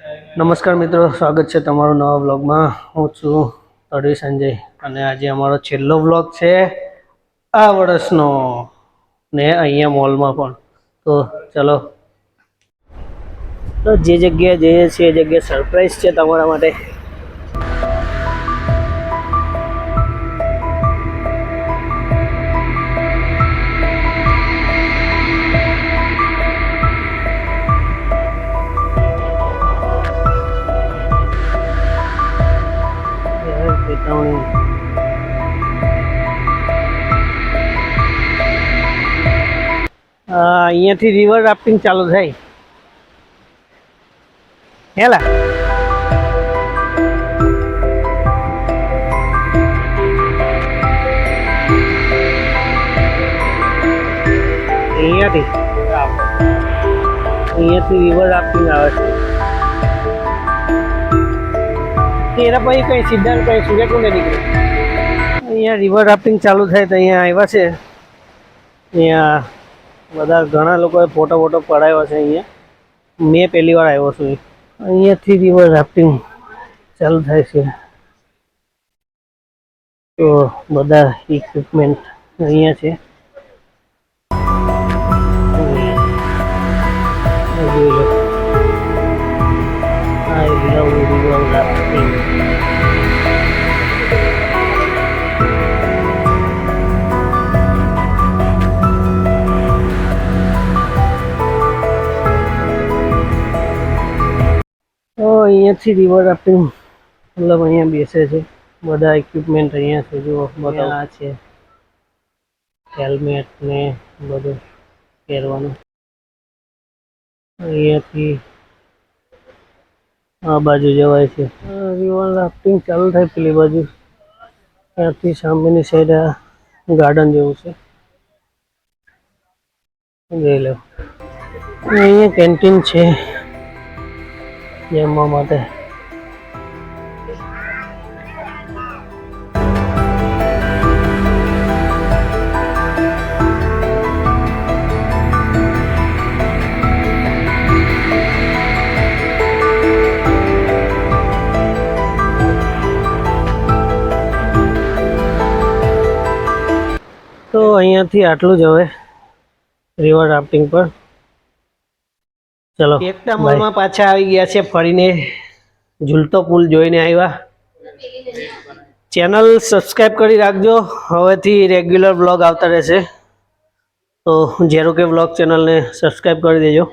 નમસ્કાર મિત્રો, સ્વાગત છે તમારું નવા વ્લોગમાં। હું છું તડવી સંજય અને આજે અમારો છેલ્લો વ્લોગ છે આ વર્ષનો ને અહીંયા મોલમાં પણ। તો ચલો, તો જે જગ્યાએ જઈએ છીએ એ જગ્યાએ સરપ્રાઈઝ છે તમારા માટે। અહીંયાથી રિવર રાફ્ટિંગ ચાલુ થાય હેલા। અહીંયાથી રિવર રાફ્ટિંગ આવે છે। તેરા પછી કઈ સિદ્ધાંત કઈ સૂર્યકુંડ નીકળે। અહીંયા રિવર રાફ્ટિંગ ચાલુ થાય તો અહીંયા આવ્યા છે। અહીંયા બધા ઘણા લોકોએ ફોટો પડાવ્યો છે। અહીંયા મેં પહેલી વાર આવ્યો છું। અહીંયાથી રિવર રાફ્ટિંગ ચાલુ થાય છે તો બધા ઇક્વિપમેન્ટ અહીંયા છે। તો અહીંયાથી રિવર રાફ્ટિંગ મતલબ અહીંયા બેસે છે બધા ઇક્વિપમેન્ટ અહીંયા છે। જુઓ બધા છે, હેલ્મેટ ને બધું પહેરવાનું। અહીંયાથી આ બાજુ જવાય છે। રિવર રાફ્ટિંગ ચાલુ થાય પેલી બાજુ, ત્યાંથી સામેની સાઈડ આ ગાર્ડન જેવું છે, જોઈ લો। અહીંયા કેન્ટીન છે જમવા માટે। તો અહીંયાથી આટલું જ હવે રિવર રાફ્ટિંગ પર। ચલો, એકતા મોલમાં પાછા આવી ગયા છે ફરીને, ઝૂલતો પુલ જોઈને આવ્યા। ચેનલ સબસ્ક્રાઈબ કરી રાખજો, હવેથી રેગ્યુલર બ્લોગ આવતા રહેશે। તો ઝેરો કે બ્લોગ ચેનલને સબસ્ક્રાઈબ કરી દેજો।